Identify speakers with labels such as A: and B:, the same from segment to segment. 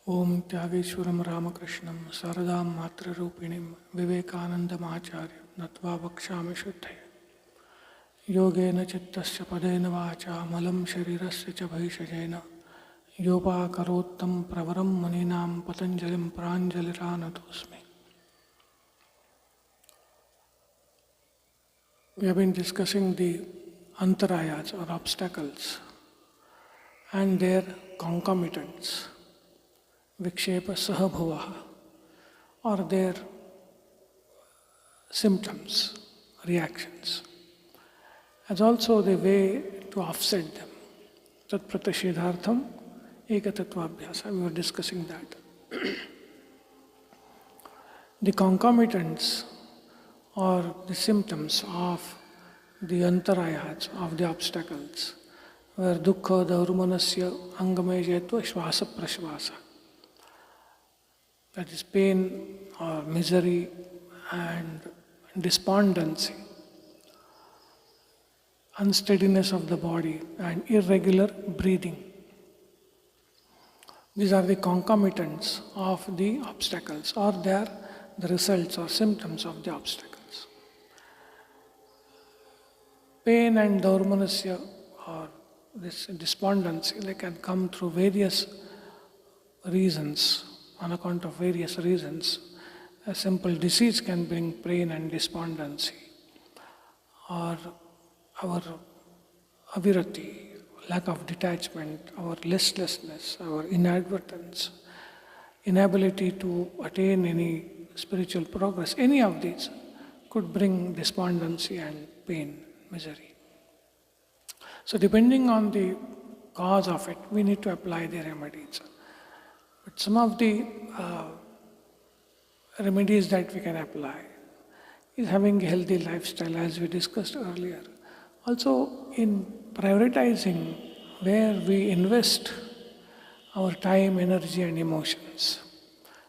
A: ओम त्यागेश्वरम रामकृष्णम शारदां मातृरूपिणीं विवेकानन्दमाचार्य नत्वा वक्ष्यामि शुद्धये योगेन चित्तस्य पदेन वाचा मलं शरीरस्य च भैषजेन योपाकरोत्तं प्रवरं मुनीनां पतञ्जलिं प्राञ्जलिरानतोऽस्मि. We have been discussing the antarayas or obstacles and their concomitants, vikshepa sahabhuvaha, or their symptoms, reactions, as also the way to offset them. Tat pratashedhartham ekatatvabhyasa. We were discussing that. The concomitants or the symptoms of the antarayas, of the obstacles, were dukkha daurmanasya angame jetva shvasa prashvasa. That is pain or misery and despondency, unsteadiness of the body and irregular breathing. These are the concomitants of the obstacles, or they are the results or symptoms of the obstacles. Pain and daurmanasya, or this despondency, they can come through various reasons, on account of various reasons. A simple disease can bring pain and despondency, or our avirati, lack of detachment, our listlessness, our inadvertence, inability to attain any spiritual progress. Any of these could bring despondency and pain, misery. So depending on the cause of it, we need to apply the remedies. But some of the remedies that we can apply is having a healthy lifestyle, as we discussed earlier. Also, in prioritizing where we invest our time, energy and emotions,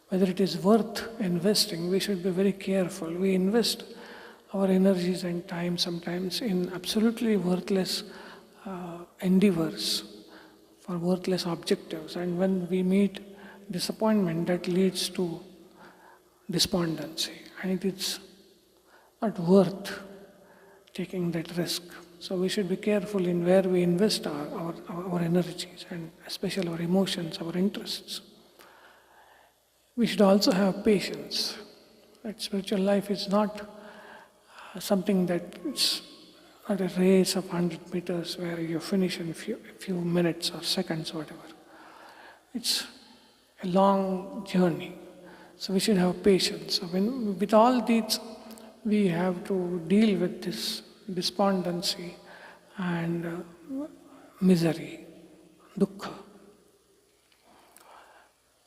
A: whether it is worth investing, we should be very careful. We invest our energies and time sometimes in absolutely worthless endeavors for worthless objectives, and when we meet disappointment, that leads to despondency, and it is not worth taking that risk. So we should be careful in where we invest our energies, and especially our emotions, our interests. We should also have patience. That spiritual life is not something that it's not a race of 100 meters where you finish in few minutes or seconds, whatever. It's a long journey. So we should have patience. So with all these, we have to deal with this despondency and misery, dukkha.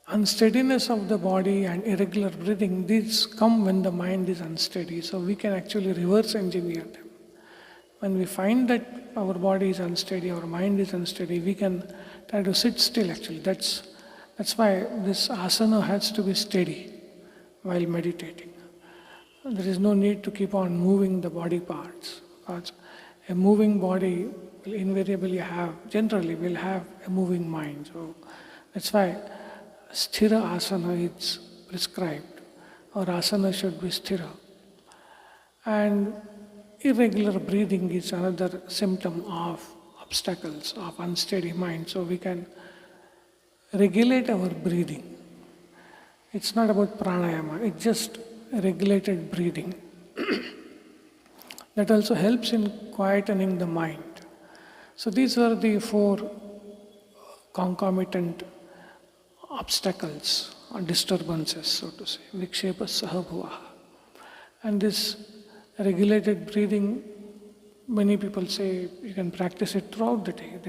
A: Unsteadiness of the body and irregular breathing, these come when the mind is unsteady. So we can actually reverse engineer them. When we find that our body is unsteady, our mind is unsteady, we can try to sit still actually. That's why this asana has to be steady while meditating. There is no need to keep on moving the body parts, because a moving body will invariably generally will have a moving mind. So that's why sthira asana is prescribed, or asana should be sthira. And irregular breathing is another symptom of obstacles, of unsteady mind. So we can regulate our breathing. It's not about pranayama, it's just regulated breathing. That also helps in quietening the mind. So these are the 4 concomitant obstacles or disturbances, so to say, vikshepa sahabhuvaha. And this regulated breathing, many people say you can practice it throughout the day.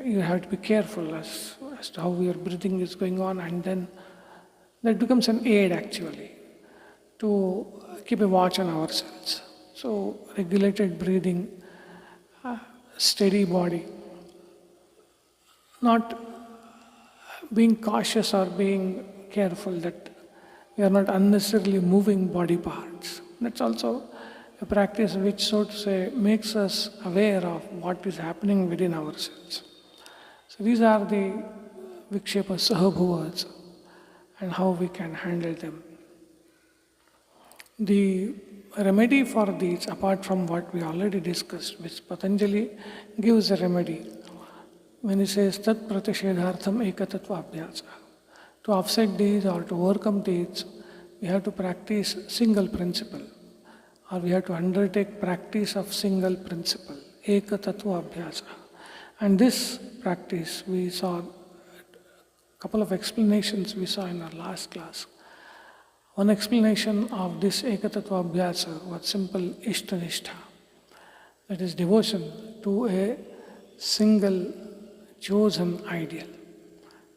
A: You have to be careful as to how your breathing is going on, and then that becomes an aid actually to keep a watch on ourselves. So regulated breathing, steady body, not being cautious or being careful that we are not unnecessarily moving body parts. That's also a practice which, so to say, makes us aware of what is happening within ourselves. So these are the vikshepa sahabhuvas and how we can handle them. The remedy for these, apart from what we already discussed, which Patanjali gives a remedy, when he says tat pratishedhartham ekatattva abhyasa. To offset these or to overcome these, we have to practice single principle, or we have to undertake practice of single principle, ekatattva abhyasa. And this practice, we saw a couple of explanations we saw in our last class. One explanation of this ekatattva abhyasa was simple ishtanishtha, that is devotion to a single chosen ideal.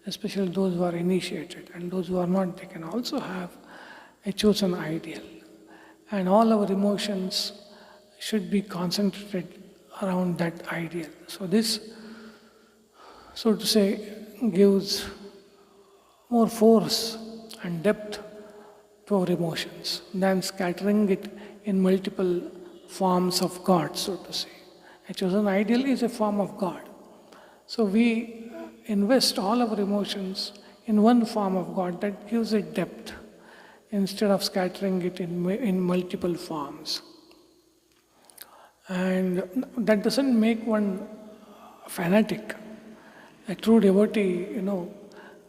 A: Especially those who are initiated, and those who are not, they can also have a chosen ideal. And all our emotions should be concentrated around that ideal. So this, so to say, gives more force and depth to our emotions than scattering it in multiple forms of God, so to say. A chosen ideal is a form of God. So we invest all our emotions in one form of God that gives it depth instead of scattering it in multiple forms. And that doesn't make one fanatic. A true devotee,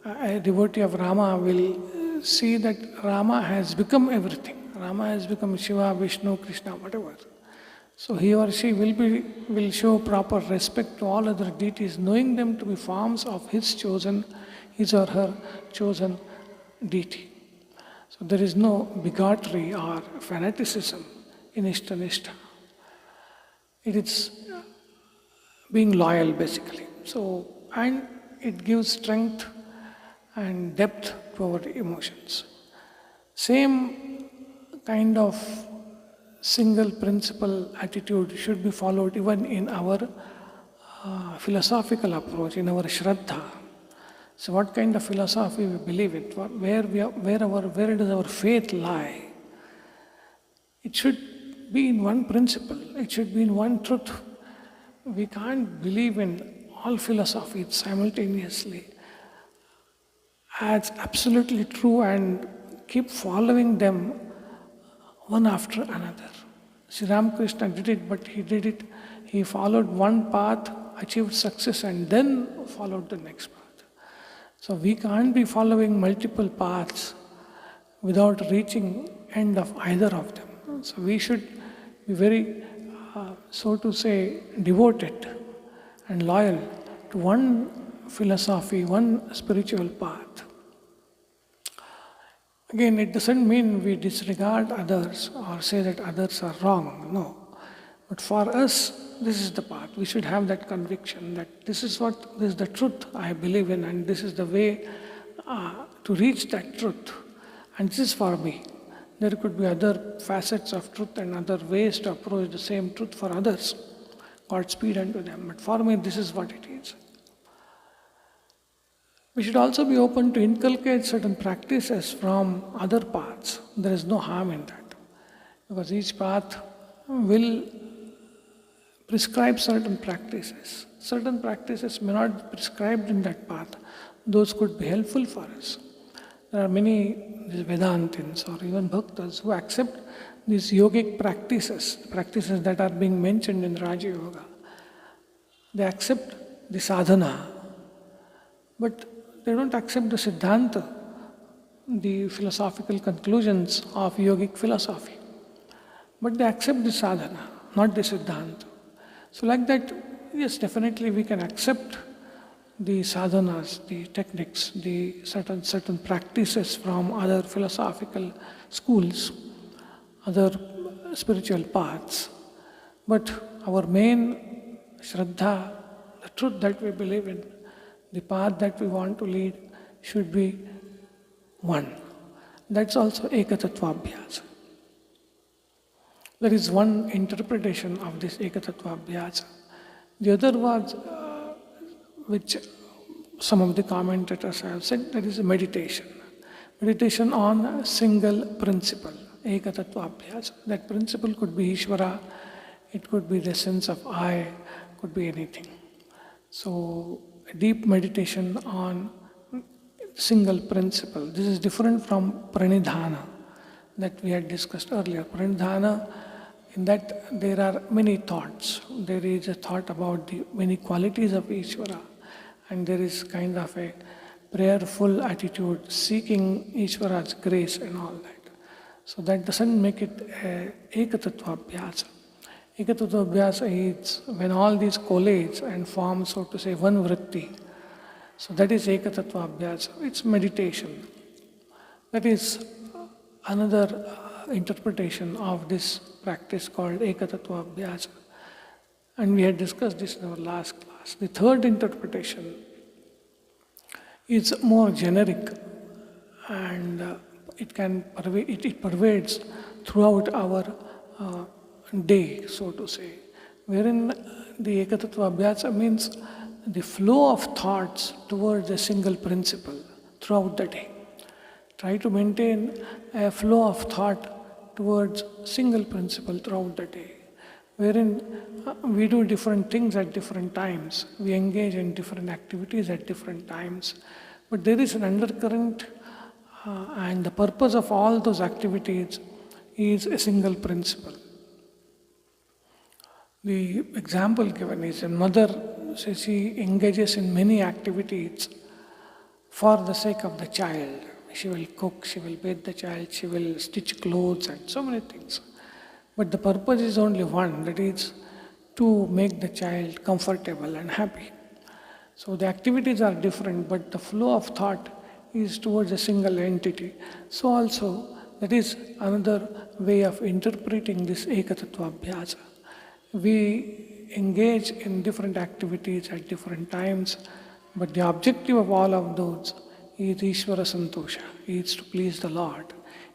A: a devotee of Rama will see that Rama has become everything. Rama has become Shiva, Vishnu, Krishna, whatever. So he or she will show proper respect to all other deities, knowing them to be forms of his or her chosen deity. So there is no bigotry or fanaticism in Ishtanishtha. It is being loyal basically. So, and it gives strength and depth to our emotions. Same kind of single principle attitude should be followed even in our philosophical approach, in our shraddha. So what kind of philosophy we believe in, where does our faith lie? It should be in one principle, it should be in one truth. We can't believe in all philosophies simultaneously as absolutely true and keep following them one after another. Sri Ramakrishna did it, but he followed one path, achieved success, and then followed the next path. So we can't be following multiple paths without reaching end of either of them. So we should be very, so to say, devoted and loyal to one philosophy, one spiritual path. Again, it doesn't mean we disregard others or say that others are wrong, no. But for us, this is the path. We should have that conviction that this is the truth I believe in, and this is the way to reach that truth. And this is for me. There could be other facets of truth and other ways to approach the same truth for others. Godspeed unto them. But for me, this is what it is. We should also be open to inculcate certain practices from other paths. There is no harm in that. Because each path will prescribe certain practices. Certain practices may not be prescribed in that path. Those could be helpful for us. There are many Vedantins or even Bhaktas who accept these yogic practices that are being mentioned in Raja Yoga. They accept the sadhana, but they don't accept the siddhanta, the philosophical conclusions of yogic philosophy. But they accept the sadhana, not the siddhanta. So like that, yes, definitely we can accept the sadhanas, the techniques, the certain practices from other philosophical schools, other spiritual paths. But our main shraddha, the truth that we believe in, the path that we want to lead should be one. That's also ekatattva abhyasa. There is one interpretation of this ekatattva abhyasa. The other was, which some of the commentators have said, that is a meditation. Meditation on a single principle, ekatattva abhyasa. That principle could be Ishvara, it could be the sense of I, could be anything. So, a deep meditation on single principle. This is different from pranidhana that we had discussed earlier. Pranidhana, in that there are many thoughts. There is a thought about the many qualities of Ishvara, and there is kind of a prayerful attitude seeking Ishvara's grace and all that. So that doesn't make it a ekatattva abhyasa. Ekatattva abhyasa is when all these collates and form, so to say, one vritti. So that is ekatattva abhyasa. It's meditation. That is another interpretation of this practice called ekatattva abhyasa. And we had discussed this in our last class. The third interpretation is more generic, and it pervades throughout our day, so to say, wherein the ekatattva abhyasa means the flow of thoughts towards a single principle throughout the day. Try to maintain a flow of thought towards single principle throughout the day, wherein we do different things at different times. We engage in different activities at different times. But there is an undercurrent, and the purpose of all those activities is a single principle. The example given is a mother, she engages in many activities for the sake of the child. She will cook, she will bathe the child, she will stitch clothes and so many things. But the purpose is only one, that is to make the child comfortable and happy. So the activities are different, but the flow of thought is towards a single entity. So also, that is another way of interpreting this ekatattva abhyasa. We engage in different activities at different times, but the objective of all of those is Ishvara Santosha, is to please the Lord,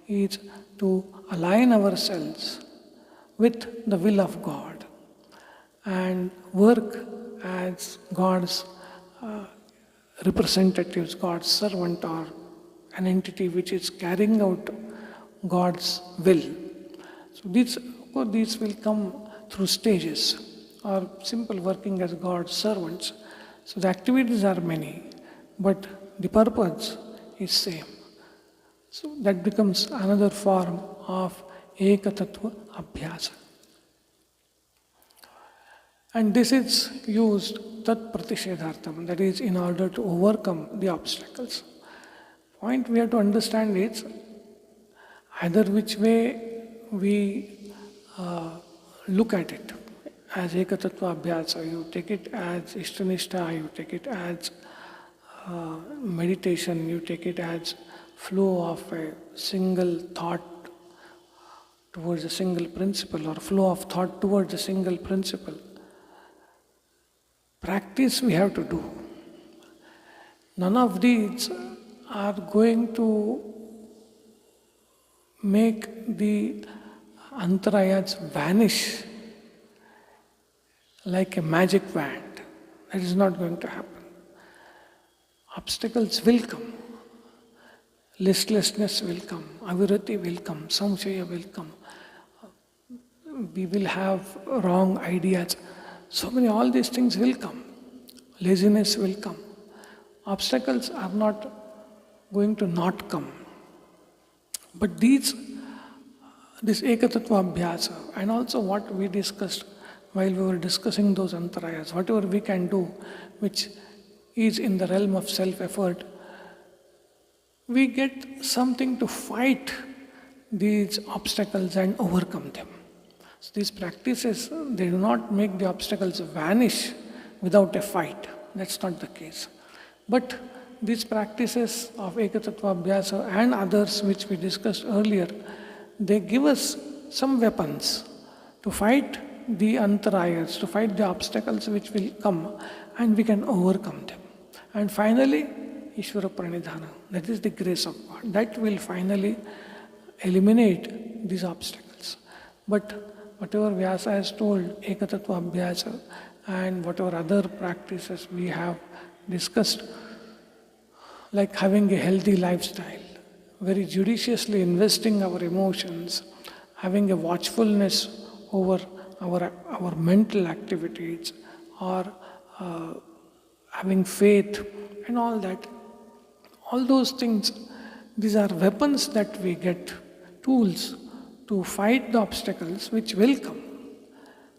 A: is to align ourselves with the will of God and work as God's representatives, God's servant, or an entity which is carrying out God's will. So these will come through stages, or simple working as God's servants. So the activities are many, but the purpose is same. So that becomes another form of ekatattva abhyasa. And this is used tat pratishedhartam, that is in order to overcome the obstacles. Point we have to understand is either which way we look at it. As ekatattva abhyasa, you take it as ishtanishta, you take it as meditation, you take it as flow of a single thought towards a single principle, or flow of thought towards a single principle. Practice we have to do. None of these are going to make the antarayas vanish like a magic wand. That is not going to happen. Obstacles will come. Listlessness will come. Avirati will come. Samshaya will come. We will have wrong ideas. So many, all these things will come. Laziness will come. Obstacles are not going to not come. But this ekatattva abhyasa, and also what we discussed while we were discussing those antarayas, whatever we can do, which is in the realm of self-effort, we get something to fight these obstacles and overcome them. So these practices, they do not make the obstacles vanish without a fight. That's not the case. But these practices of ekatattva abhyasa and others which we discussed earlier, they give us some weapons to fight the antarayas, to fight the obstacles which will come, and we can overcome them. And finally, Ishvara Pranidhana, that is the grace of God. That will finally eliminate these obstacles. But whatever Vyasa has told, ekatattva abhyasa, and whatever other practices we have discussed, like having a healthy lifestyle, very judiciously investing our emotions, having a watchfulness over our mental activities, or having faith and all that, All those things, these are weapons that we get, tools to fight the obstacles which will come.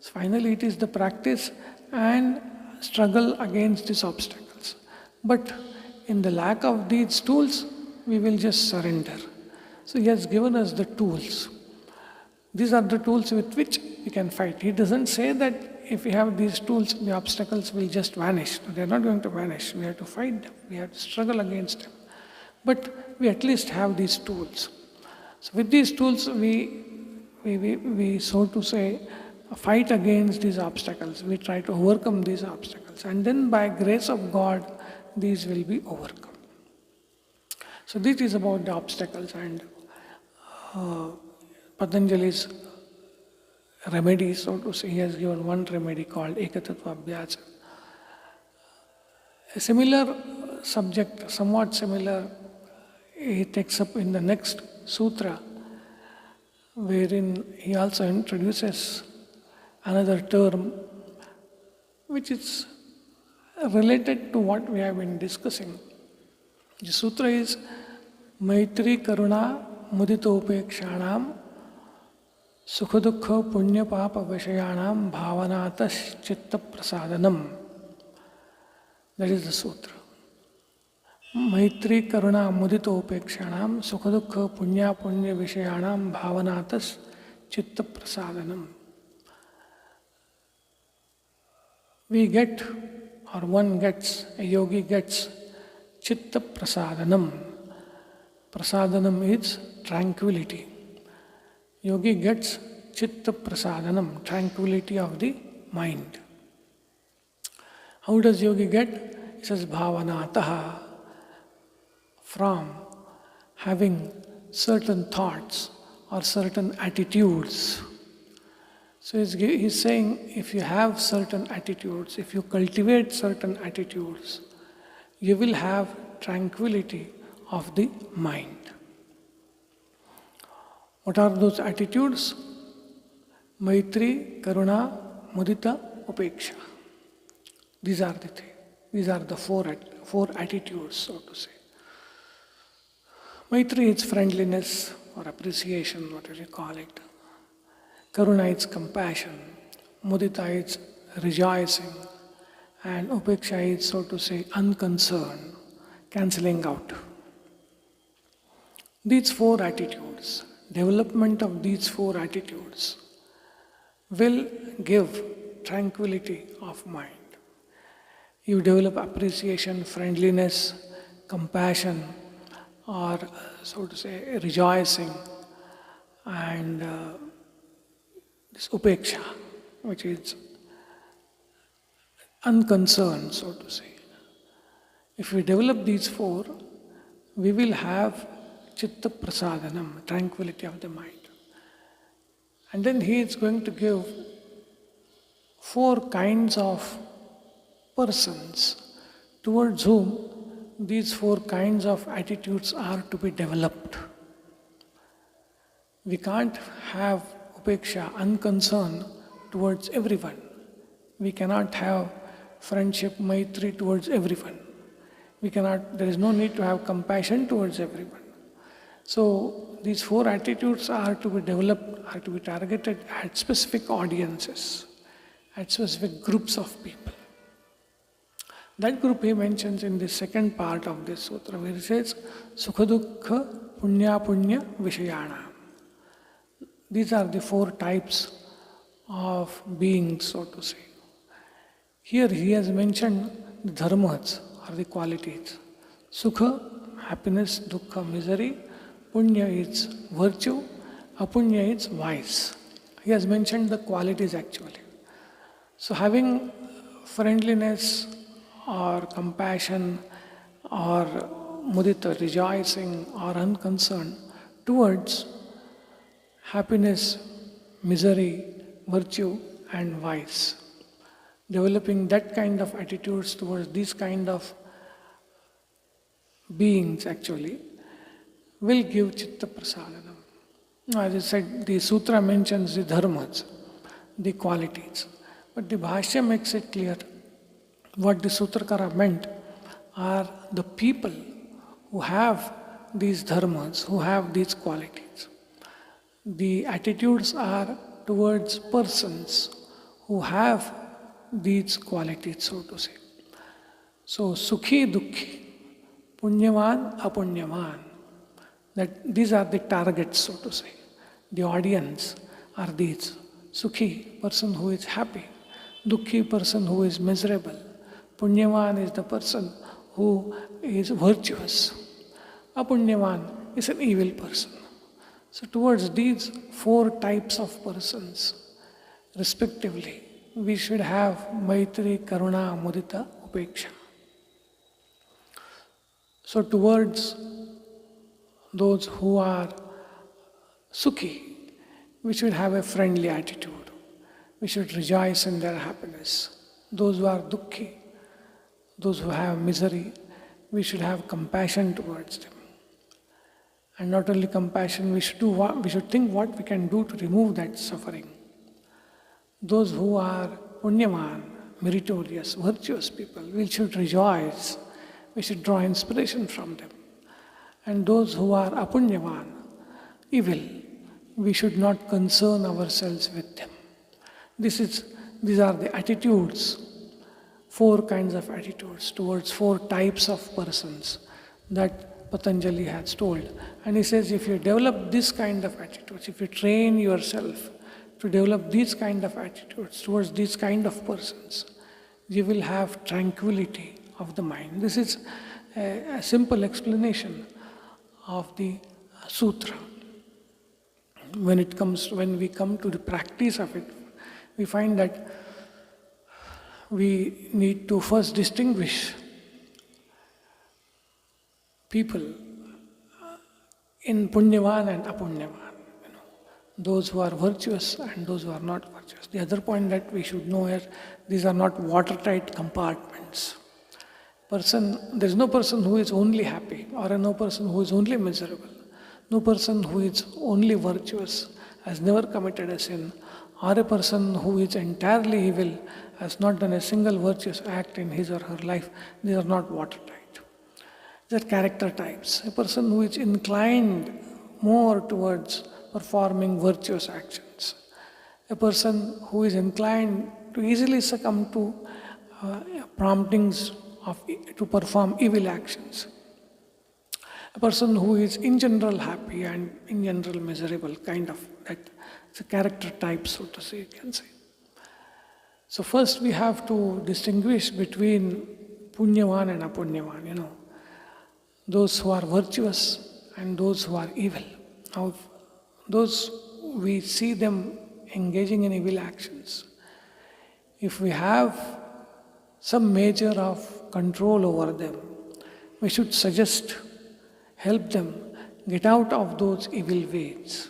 A: So finally, it is the practice and struggle against these obstacles. But in the lack of these tools, we will just surrender. So He has given us the tools. These are the tools with which we can fight. He doesn't say that if we have these tools, the obstacles will just vanish. They are not going to vanish. We have to fight them. We have to struggle against them. But we at least have these tools. So with these tools, we so to say, fight against these obstacles. We try to overcome these obstacles. And then by grace of God, these will be overcome. So this is about the obstacles, and Patanjali's remedy, so to say. He has given one remedy called Ekatattva Abhyasa. A similar subject, somewhat similar, he takes up in the next sutra, wherein he also introduces another term which is related to what we have been discussing. The sutra is Maitri Karuna Muditopekshanam Sukhadukha Punya Papa Vishayanam Bhavanatas Chitta Prasadanam. That is the sutra. Maitri Karuna Muditopekshanam Sukhadukha Punya Vishayanam Bhavanatas Chitta Prasadanam. We get, or one gets, a yogi gets Chitta Prasadanam. Prasadanam is tranquility. Yogi gets Chitta Prasadanam, tranquility of the mind. How does yogi get? He says Bhavanataha, from having certain thoughts or certain attitudes. So he's saying, if you have certain attitudes, if you cultivate certain attitudes, you will have tranquility of the mind. What are those attitudes? Maitri, Karuna, Mudita, Upeksha. These are the three. These are the four attitudes, so to say. Maitri is friendliness or appreciation, whatever you call it. Karuna is compassion. Mudita is rejoicing. And Upeksha is, so to say, unconcern, cancelling out. These four attitudes, development of these four attitudes will give tranquility of mind. You develop appreciation, friendliness, compassion, or so to say, rejoicing, and this upeksha, which is unconcerned, so to say. If we develop these four, we will have chitta prasadanam, tranquility of the mind. And then he is going to give four kinds of persons towards whom these four kinds of attitudes are to be developed. We can't have upeksha, unconcern, towards everyone. We cannot have friendship, maitri towards everyone. There is no need to have compassion towards everyone. So these four attitudes are to be developed, are to be targeted at specific audiences, at specific groups of people. That group he mentions in the second part of this sutra, where he says, Sukhadukha Punya Vishayana. These are the four types of beings, so to say. Here he has mentioned the dharmas, or the qualities. Sukha, happiness, dukkha, misery. Punya is virtue, apunya is vice. He has mentioned the qualities actually. So having friendliness or compassion or mudita, rejoicing or unconcern towards happiness, misery, virtue and vice. Developing that kind of attitudes towards these kind of beings actually will give chitta prasadanam. As I said, the sutra mentions the dharmas, the qualities. But the bhashya makes it clear what the sutrakara meant are the people who have these dharmas, who have these qualities. The attitudes are towards persons who have these qualities, so to say. So, Sukhi Dukhi, Punyavan Apunyavan, that these are the targets, so to say. The audience are these. Sukhi, person who is happy. Dukhi, person who is miserable. Punyavan is the person who is virtuous. Apunyavan is an evil person. So towards these four types of persons, respectively, we should have Maitri, Karuna, Mudita, Upeksha. So towards those who are Sukhi, we should have a friendly attitude. We should rejoice in their happiness. Those who are Dukhi, those who have misery, we should have compassion towards them. And not only compassion, we should think what we can do to remove that suffering. Those who are Punyavan, meritorious, virtuous people, we should rejoice. We should draw inspiration from them. And those who are Apunyavan, evil, we should not concern ourselves with them. These are the attitudes, four kinds of attitudes towards four types of persons that Patanjali has told. And he says, if you develop this kind of attitudes, if you train yourself to develop these kind of attitudes towards these kind of persons, you will have tranquility of the mind. This is a simple explanation of the sutra. When we come to the practice of it, we find that we need to first distinguish people in Punyavan and Apunyavan, those who are virtuous and those who are not virtuous. The other point that we should know is these are not watertight compartments. There is no person who is only happy, or no person who is only miserable. No person who is only virtuous has never committed a sin, or a person who is entirely evil has not done a single virtuous act in his or her life. These are not watertight. These are character types. A person who is inclined more towards performing virtuous actions. A person who is inclined to easily succumb to promptings to perform evil actions. A person who is in general happy and in general miserable, kind of that. It's a character type, so to say, you can say. So first we have to distinguish between Punyavan and Apunyavan, those who are virtuous and those who are evil. Now, those we see them engaging in evil actions. If we have some measure of control over them, we should suggest, help them get out of those evil ways.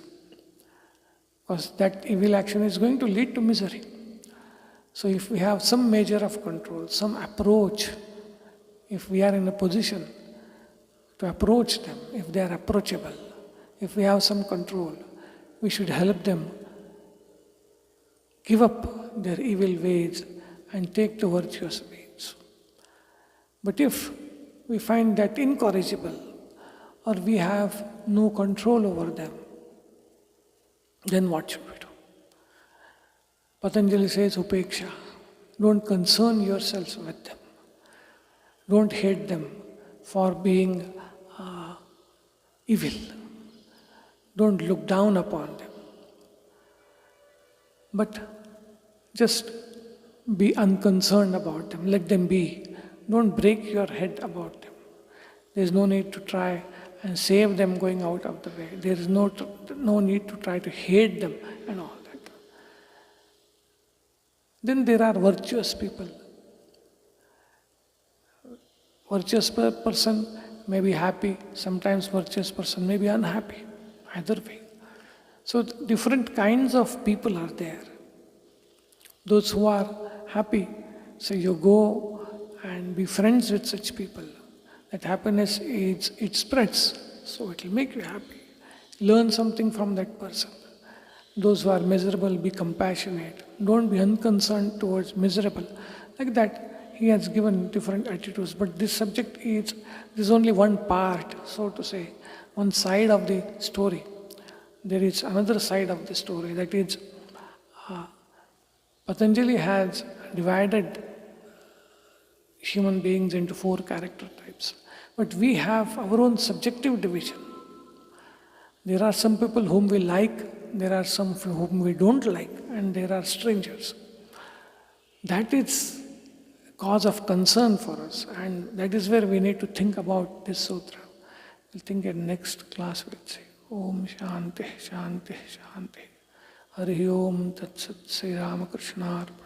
A: Because that evil action is going to lead to misery. So if we have some measure of control, some approach, if we are in a position to approach them, if they are approachable, if we have some control, we should help them give up their evil ways and take the virtuous ways. But if we find that incorrigible, or we have no control over them, then what should we do? Patanjali says, Upeksha. Don't concern yourselves with them. Don't hate them for being evil. Don't look down upon them. But just be unconcerned about them. Let them be. Don't break your head about them. There is no need to try and save them going out of the way. There is no need to try to hate them and all that. Then there are virtuous people. Virtuous person may be happy, sometimes virtuous person may be unhappy, either way. So different kinds of people are there. Those who are happy, so you go and be friends with such people. That happiness, it spreads, so it will make you happy. Learn something from that person. Those who are miserable, be compassionate. Don't be unconcerned towards miserable. Like that, he has given different attitudes. But this subject is only one part, so to say, one side of the story. There is another side of the story, that is, Patanjali has divided human beings into 4 character types. But we have our own subjective division. There are some people whom we like, there are some whom we don't like, and there are strangers. That is cause of concern for us, and that is where we need to think about this sutra. We'll think in next class we'll say, Om Shanti, Shanti, Shanti. Hari Om Tat Sat Sri Ramakrishna Arpana.